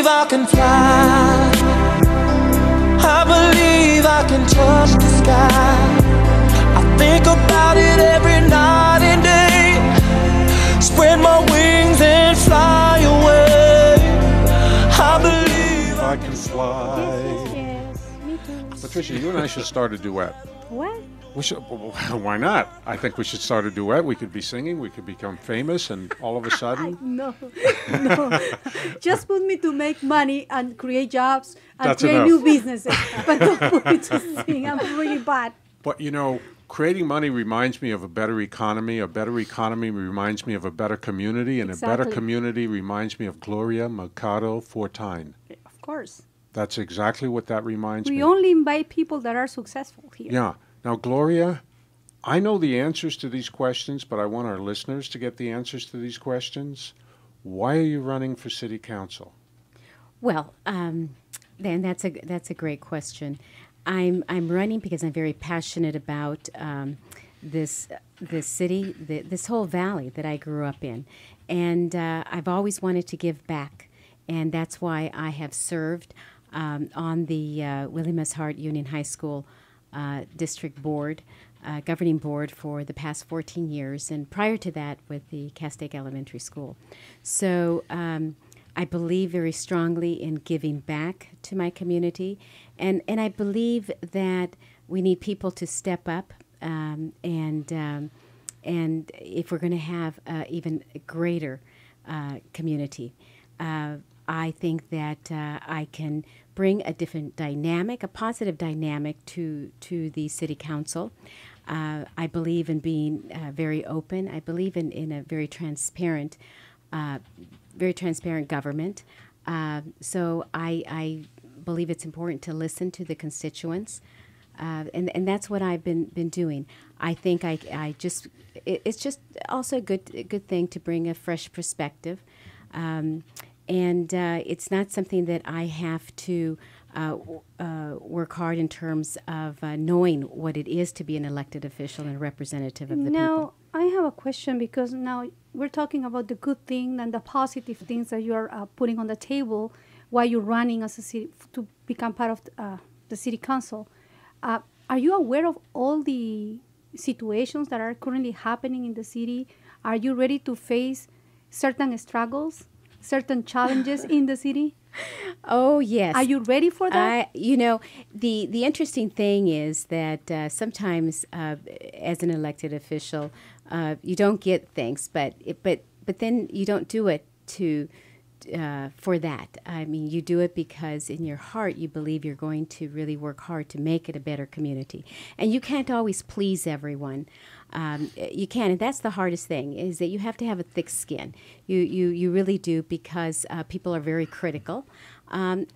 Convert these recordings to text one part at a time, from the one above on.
believe I can fly. I believe I can touch the sky. I think about it every night and day. Spread my wings and fly away. I believe I can fly. Yes, me too. Patricia, you and I should start a duet. What? We should. Why not? I think we should start a duet. We could be singing. We could become famous, and all of a sudden, No. Just put me to make money and create jobs and That's create enough. new businesses. But don't put me to sing. I'm really bad. but you know, creating money reminds me of a better economy. A better economy reminds me of a better community, and a better Exactly. community reminds me of Gloria Mercado-Fortine. Of course. That's exactly what that reminds me. We only invite people that are successful here. Yeah. Now, Gloria, I know the answers to these questions, but I want our listeners to get the answers to these questions. Why are you running for city council? Well, then that's a great question. I'm running because I'm very passionate about this city, this whole valley that I grew up in, and I've always wanted to give back, and that's why I have served on the William S. Hart Union High School district board, governing board for the past 14 years, and prior to that with the Castaic Elementary School. So I believe very strongly in giving back to my community, and I believe that we need people to step up, and if we're going to have even a greater community, I think that I can bring a different dynamic, a positive dynamic to the city council. I believe in being very open. I believe in a very transparent government. So I believe it's important to listen to the constituents, and that's what I've been doing. I think it's just also a good thing to bring a fresh perspective. And it's not something that I have to work hard in terms of knowing what it is to be an elected official and a representative of the people. Now, I have a question, because now we're talking about the good thing and the positive things that you are putting on the table while you're running as a city to become part of the city council. Are you aware of all the situations that are currently happening in the city? Are you ready to face certain struggles, certain challenges in the city? Oh, yes. Are you ready for that? The interesting thing is that sometimes as an elected official, you don't get things, but then you don't do it for that. I mean, you do it because in your heart you believe you're going to really work hard to make it a better community. And you can't always please everyone. You can, and that's the hardest thing, is that you have to have a thick skin. You really do, because people are very critical. And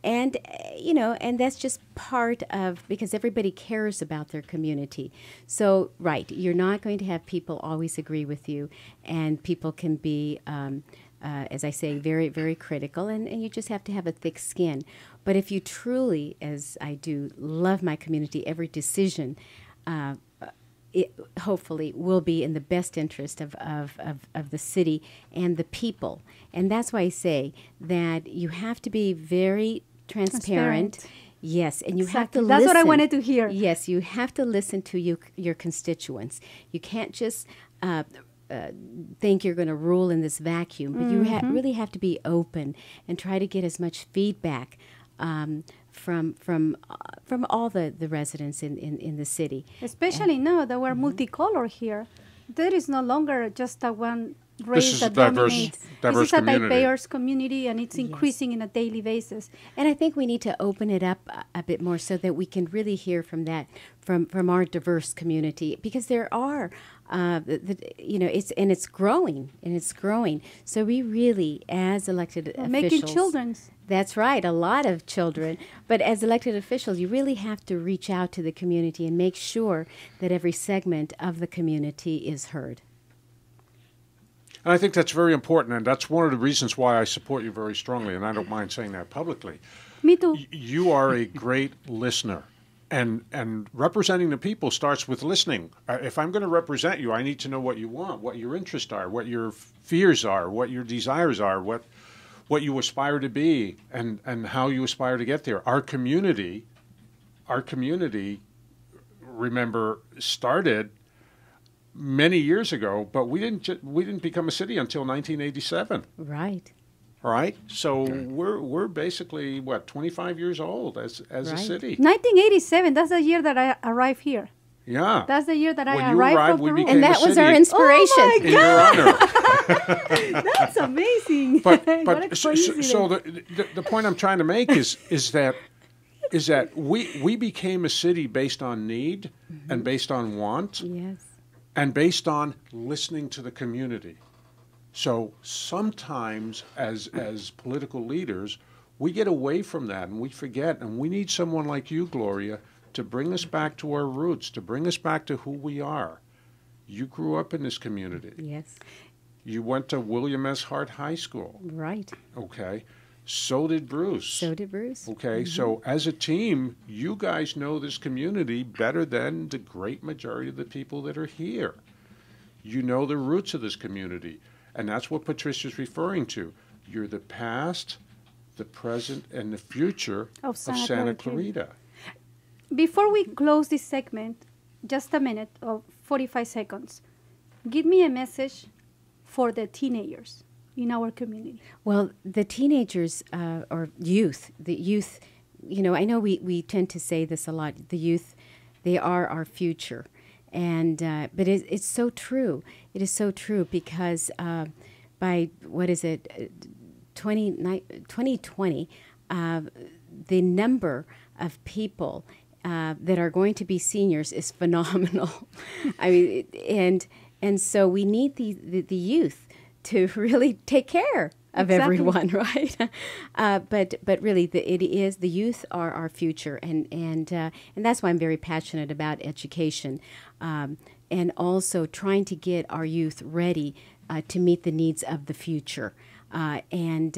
that's just part of, because everybody cares about their community. So, right, you're not going to have people always agree with you, and people can be, as I say, very, very critical, and you just have to have a thick skin. But if you truly, as I do, love my community, every decision it hopefully will be in the best interest of the city and the people. And that's why I say that you have to be very transparent. Yes, and you have to listen. That's what I wanted to hear. Yes, you have to listen to your constituents. You can't just think you're going to rule in this vacuum, but you really have to be open and try to get as much feedback from all the residents in the city. Especially now that we're multicolor here. There is no longer just a one race that diverse dominates. This is a community. diverse community, and it's increasing in a daily basis. And I think we need to open it up a bit more so that we can really hear from our diverse community, because there are, it's growing. So we really, as elected officials, Making children's. That's right, a lot of children. But as elected officials, you really have to reach out to the community and make sure that every segment of the community is heard. And I think that's very important, and that's one of the reasons why I support you very strongly, and I don't mind saying that publicly. Me too. You are a great listener, and representing the people starts with listening. If I'm going to represent you, I need to know what you want, what your interests are, what your fears are, what your desires are, what you aspire to be and how you aspire to get there. Our community, remember, started many years ago, but we didn't become a city until 1987. Right. All right, so we're basically 25 years old as a city. 1987. That's the year that I arrived here. Yeah, that's the year that when I you arrived from Peru. became And that was city. our inspiration. Oh In your honor. That's amazing. But What a so coincidence. the point I'm trying to make is that we became a city based on need and based on want Yes. and based on listening to the community. So sometimes as political leaders, we get away from that and we forget, and we need someone like you, Gloria, to bring us back to our roots, to bring us back to who we are. You grew up in this community. Yes. You went to William S. Hart High School. Right. Okay. So did Bruce. So did Bruce. Okay. So as a team, you guys know this community better than the great majority of the people that are here. You know the roots of this community. And that's what Patricia's referring to. You're the past, the present, and the future of Santa Clarita. Before we close this segment, just a minute of 45 seconds. Give me a message for the teenagers in our community. Well, the teenagers or youth, I know we tend to say this a lot. The youth, they are our future. And but it's so true. It is so true because by 2020, the number of people that are going to be seniors is phenomenal. I mean, and so we need the youth to really take care of everyone, right? But really, it is the youth are our future, and that's why I'm very passionate about education, and also trying to get our youth ready to meet the needs of the future, in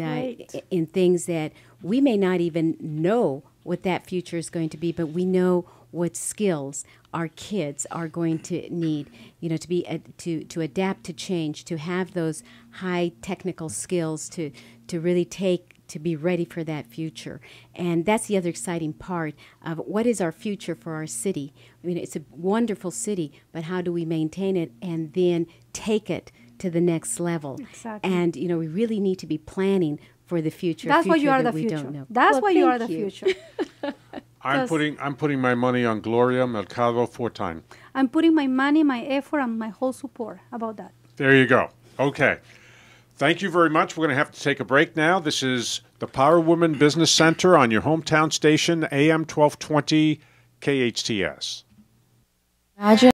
things that we may not even know what that future is going to be, but we know what skills our kids are going to need, to be to adapt to change, to have those high technical skills to really to be ready for that future. And that's the other exciting part of what is our future for our city. I mean, it's a wonderful city, but how do we maintain it and then take it to the next level? Exactly. And we really need to be planning for the future. That's why you are the we future. Don't know. That's Well, why you are thank the you. future. I'm putting my money on Gloria Mercado-Fortine. I'm putting my money, my effort, and my whole support about that. There you go. Okay. Thank you very much. We're going to have to take a break now. This is the Power Woman Business Center on your hometown station, AM 1220 KHTS. Imagine